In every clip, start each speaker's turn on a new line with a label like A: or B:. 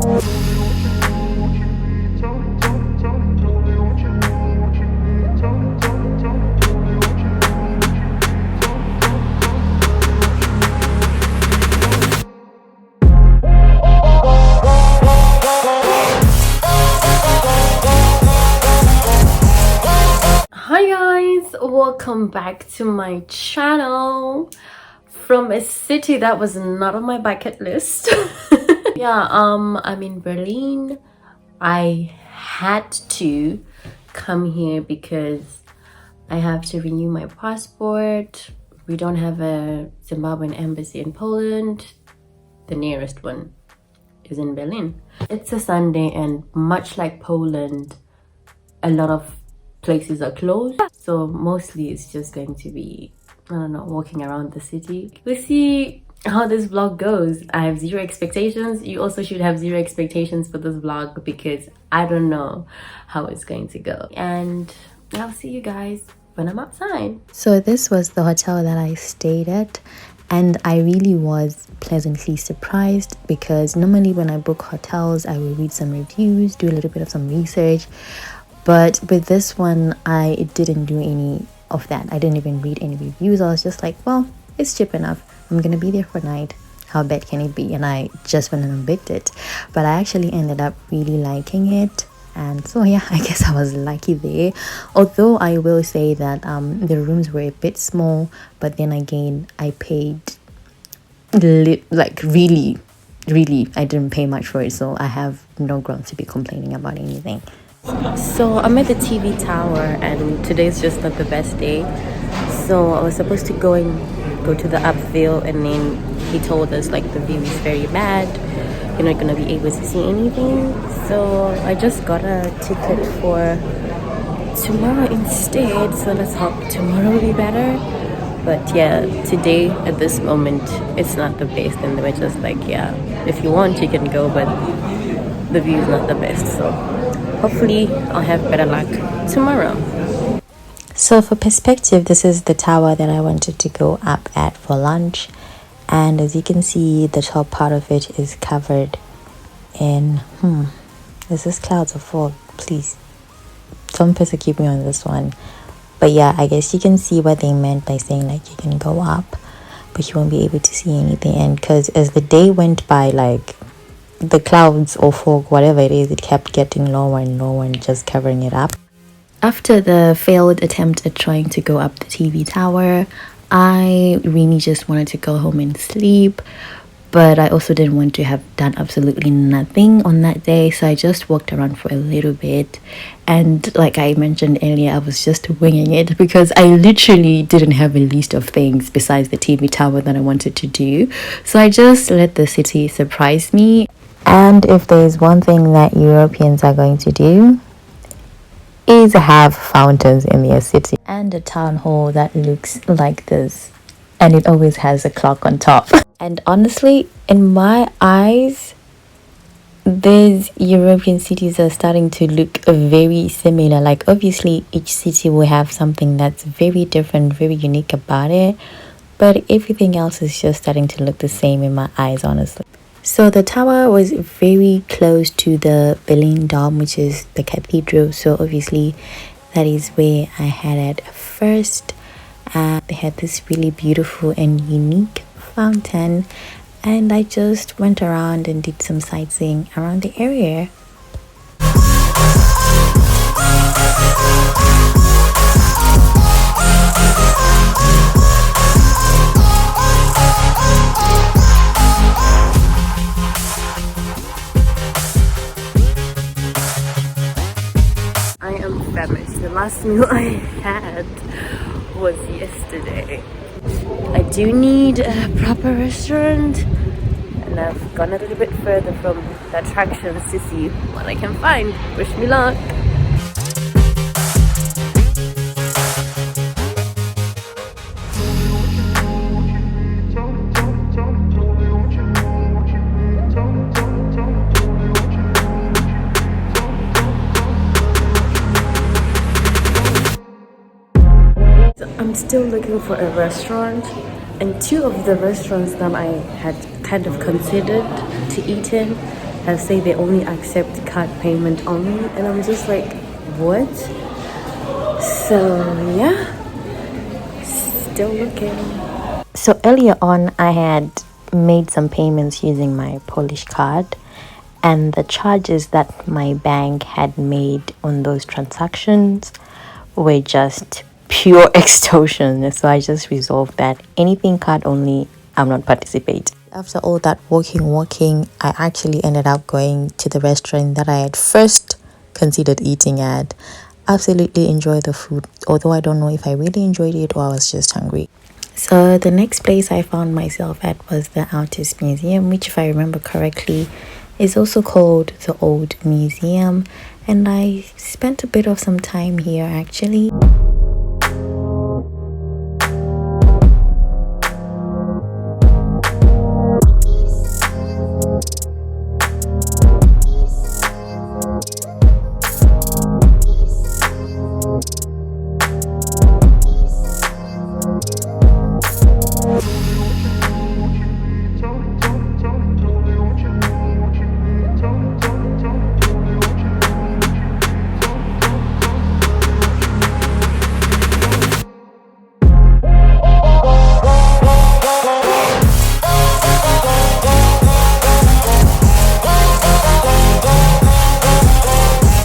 A: Hi guys, welcome back to my channel from a city that was not on my bucket list. Yeah, I'm in Berlin. I had to come here because I have to renew my passport. We don't have a Zimbabwean embassy in Poland. The nearest one is in Berlin. It's a Sunday, and much like Poland, a lot of places are closed, so mostly it's just going to be, I don't know, walking around the city. We'll see how this vlog goes. I have zero expectations. You also should have zero expectations for this vlog because I don't know how it's going to go, and I'll see you guys when I'm outside.
B: So this was the hotel that I stayed at, and I really was pleasantly surprised because normally when I book hotels I will read some reviews, do a little bit of some research, but with this one I didn't do any of that. I didn't even read any reviews. I was just like, well, it's cheap enough, I'm gonna be there for a night, how bad can it be? And I just went and booked it. But I actually ended up really liking it, and so yeah, I guess I was lucky there. Although I will say that the rooms were a bit small, but then again I paid like really I didn't pay much for it, so I have no grounds to be complaining about anything.
A: So I'm at the TV tower, and today's just not the best day. So I was supposed to go to the upview, and then he told us like the view is very bad. You're not gonna be able to see anything. So I just got a ticket for tomorrow instead. So let's hope tomorrow will be better. But yeah, today at this moment it's not the best, and we're just like, yeah, if you want you can go, but the view is not the best. So hopefully I'll have better luck tomorrow.
B: So for perspective, this is the tower that I wanted to go up at for lunch, and as you can see, the top part of it is covered in is this clouds or fog? Please don't persecute me on this one. But yeah, I guess you can see what they meant by saying like you can go up but you won't be able to see anything. And because as the day went by, like the clouds or fog, whatever it is, it kept getting lower and lower and just covering it up. After the failed attempt at trying to go up the TV tower, I really just wanted to go home and sleep, but I also didn't want to have done absolutely nothing on that day, so I just walked around for a little bit. And like I mentioned earlier, I was just winging it because I literally didn't have a list of things besides the TV tower that I wanted to do, so I just let the city surprise me. And if there's one thing that Europeans are going to do, is have fountains in their city, and a town hall that looks like this, and it always has a clock on top. And honestly, in my eyes, these European cities are starting to look very similar. Like obviously each city will have something that's very different, very unique about it, but everything else is just starting to look the same in my eyes, honestly. So the tower was very close to the Berlin Dome, which is the cathedral. So obviously that is where I had it first. They had this really beautiful and unique fountain, and I just went around and did some sightseeing around the area.
A: The last meal I had was yesterday. I do need a proper restaurant, and I've gone a little bit further from the attractions to see what I can find. Wish me luck. I'm still looking for a restaurant, and two of the restaurants that I had kind of considered to eat in have said they only accept card payment only, and I'm just like, what? So yeah, still looking.
B: So earlier on, I had made some payments using my Polish card, and the charges that my bank had made on those transactions were just pure extortion. So I just resolved that anything card only, I'm not participating. After all that walking, I actually ended up going to the restaurant that I had first considered eating at. Absolutely enjoyed the food, although I don't know if I really enjoyed it or I was just hungry. So the next place I found myself at was the Artist Museum, which, if I remember correctly, is also called the Old Museum, and I spent a bit of some time here actually.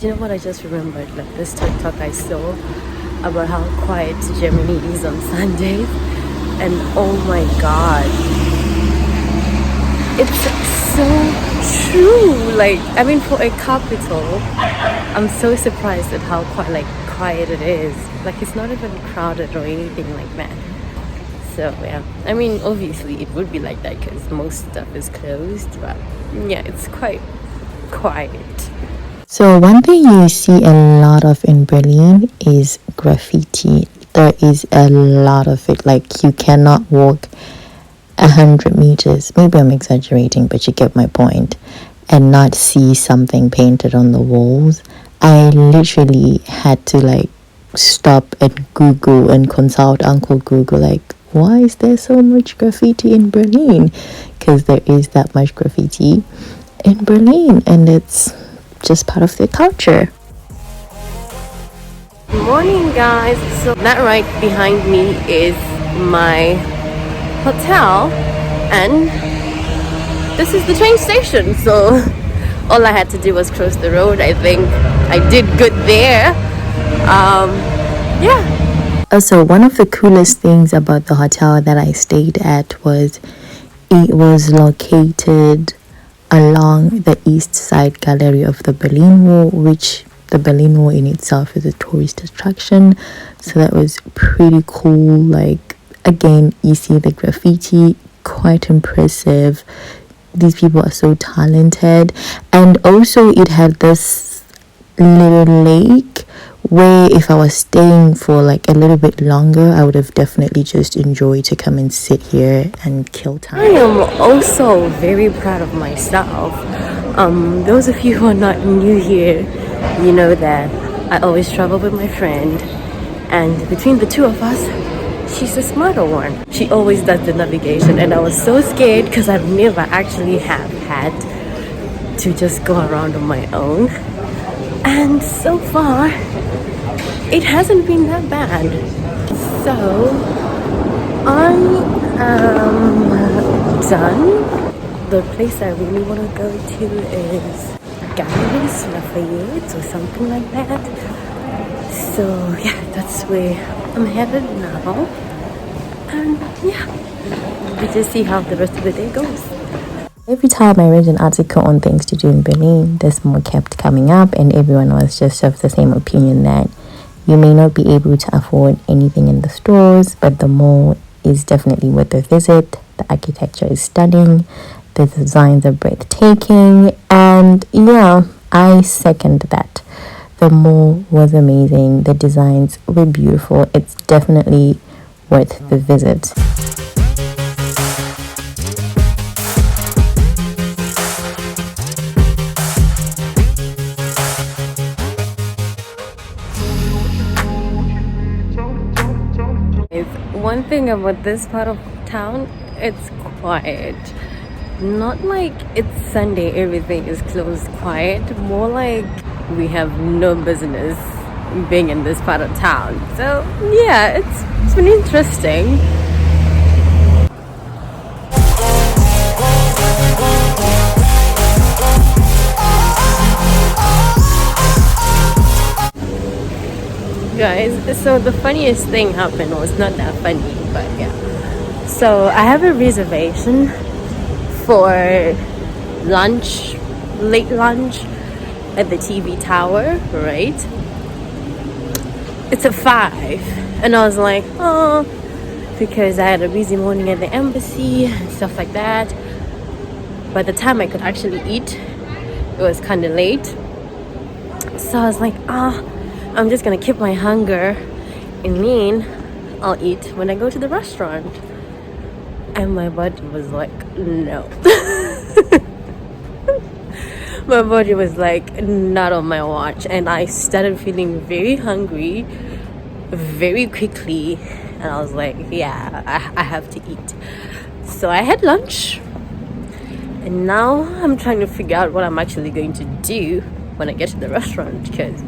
A: You know what I just remembered? Like this TikTok I saw about how quiet Germany is on Sundays, and oh my god, it's so true. Like, I mean, for a capital, I'm so surprised at how quiet it is. Like, it's not even crowded or anything like that. So yeah, I mean, obviously it would be like that because most stuff is closed, but yeah, it's quite quiet.
B: So one thing you see a lot of in Berlin is graffiti. There is a lot of it. Like, you cannot walk 100 meters. Maybe I'm exaggerating, but you get my point. And not see something painted on the walls. I literally had to stop and Google and consult Uncle Google. Like, why is there so much graffiti in Berlin? Because there is that much graffiti in Berlin, and it's just part of their culture.
A: Morning, guys. So that right behind me is my hotel, and this is the train station. So all I had to do was cross the road. I think I did good there. Yeah.
B: Also, one of the coolest things about the hotel that I stayed at was it was located along the east side gallery of the Berlin Wall, which the Berlin Wall in itself is a tourist attraction. So that was pretty cool. Like, again, you see the graffiti, quite impressive. These people are so talented. And also it had this little lake where if I was staying for a little bit longer, I would have definitely just enjoyed to come and sit here and kill time.
A: I am also very proud of myself. Those of you who are not new here, you know that I always travel with my friend, and between the two of us, she's the smarter one. She always does the navigation, and I was so scared because I've never actually have had to just go around on my own. And so far, it hasn't been that bad. So I am done. The place I really want to go to is Galleries Lafayette or something like that. So yeah, that's where I'm headed now. And yeah, we just see how the rest of the day goes.
B: Every time I read an article on things to do in Berlin, this mall kept coming up, and everyone was just of the same opinion that you may not be able to afford anything in the stores, but the mall is definitely worth a visit. The architecture is stunning, the designs are breathtaking, and yeah, I second that. The mall was amazing, the designs were beautiful. It's definitely worth the visit.
A: One thing about this part of town, it's quiet. not like it's Sunday, everything is closed quiet, more like we have no business being in this part of town. So yeah, it's been interesting. Guys, so the funniest thing happened, was not that funny, but yeah. So I have a reservation for lunch, late lunch at the TV tower, right? It's a 5, and I was like, oh, because I had a busy morning at the embassy and stuff like that. By the time I could actually eat, it was kind of late. So I was like, I'm just gonna keep my hunger, and then I'll eat when I go to the restaurant. And my body was like, no. My body was like, not on my watch. And I started feeling very hungry very quickly. And I was like, yeah, I have to eat. So I had lunch. And now I'm trying to figure out what I'm actually going to do when I get to the restaurant, because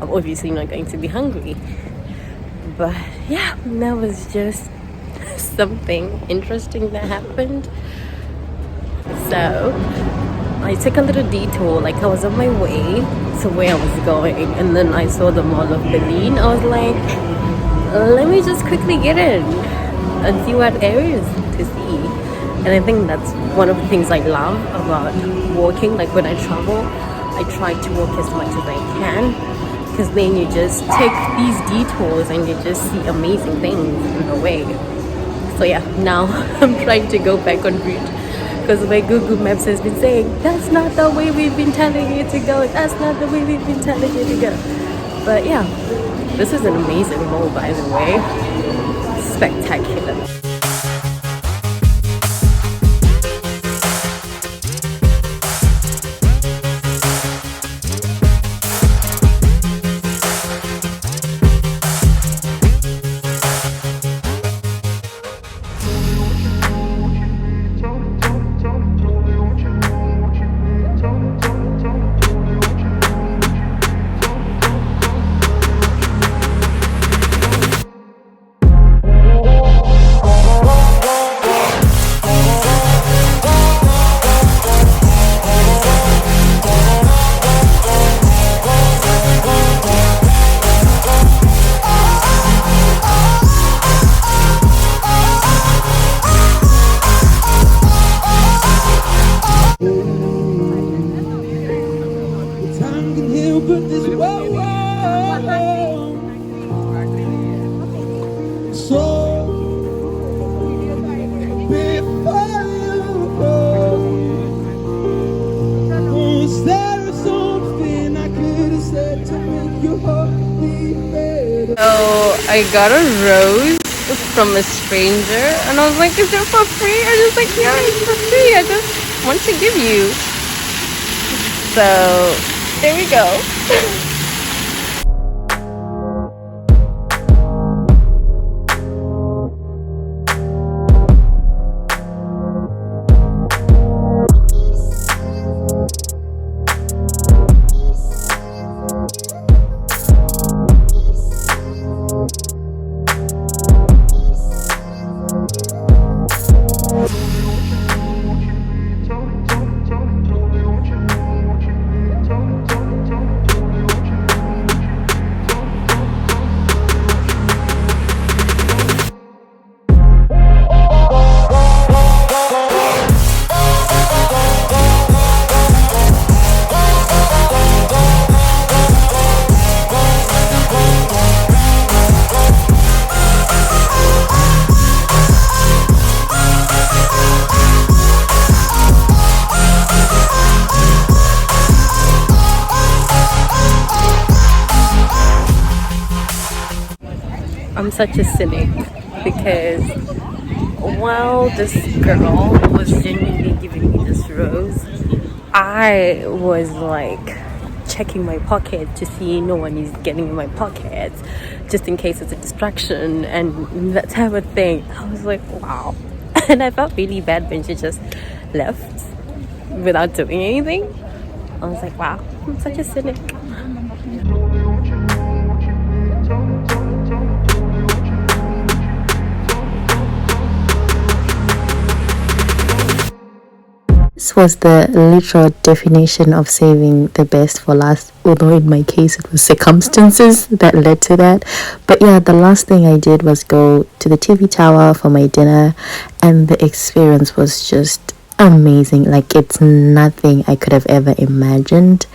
A: I'm obviously not going to be hungry. But yeah, that was just something interesting that happened. So I took a little detour, like I was on my way to where I was going, and then I saw the Mall of Berlin. I was like, let me just quickly get in and see what areas to see. And I think that's one of the things I love about walking. Like when I travel, I try to walk as much as I can, because then you just take these detours and you just see amazing things in the way. So yeah, now I'm trying to go back on route, because my Google Maps has been saying, that's not the way we've been telling you to go, that's not the way we've been telling you to go. But yeah, this is an amazing mall, by the way. Spectacular. So I got a rose from a stranger, and I was like, is it for free? I was like, yeah, it's for free, I just want to give you. So there we go. I'm such a cynic, because while this girl was genuinely giving me this rose, I was like checking my pocket to see no one is getting in my pockets, just in case it's a distraction and that type of thing. I was like, wow. And I felt really bad when she just left without doing anything. I was like, wow, I'm such a cynic.
B: This was the literal definition of saving the best for last, although in my case it was circumstances that led to that. But yeah, the last thing I did was go to the TV tower for my dinner, and the experience was just amazing. Like, it's nothing I could have ever imagined,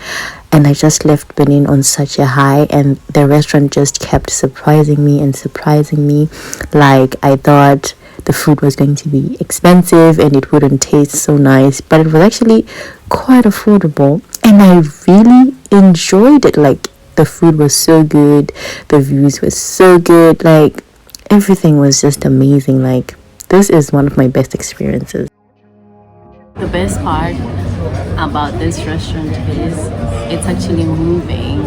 B: and I just left Benin on such a high, and the restaurant just kept surprising me and surprising me. Like, I thought the food was going to be expensive and it wouldn't taste so nice, but it was actually quite affordable, and I really enjoyed it. Like, the food was so good, the views were so good, like everything was just amazing. Like, this is one of my best experiences.
A: The best part about this restaurant is it's actually moving,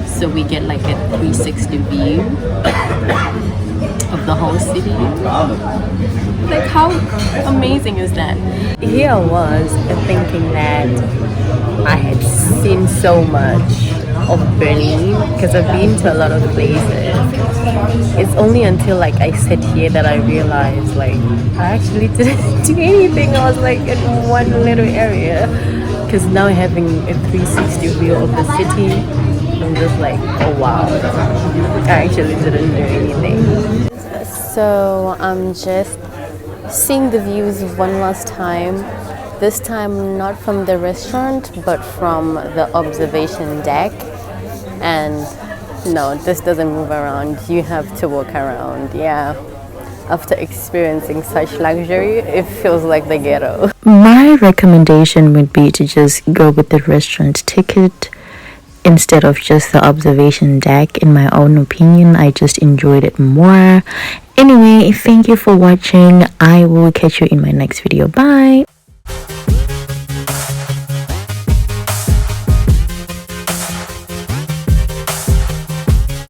A: so we get like a 360 view of the whole city. Like, how amazing is that? Here I was thinking that I had seen so much of Berlin because I've been to a lot of places. It's only until like I sat here that I realized like I actually didn't do anything. I was like in one little area, because now having a 360 view of the city, I'm just like, oh wow, I actually didn't do anything. So I'm just seeing the views one last time. This time not from the restaurant, but from the observation deck. And no, this doesn't move around. You have to walk around. Yeah. After experiencing such luxury, it feels like the ghetto.
B: My recommendation would be to just go with the restaurant ticket instead of just the observation deck. In my own opinion, I just enjoyed it more. Anyway, thank you for watching. I will catch you in my next video. Bye.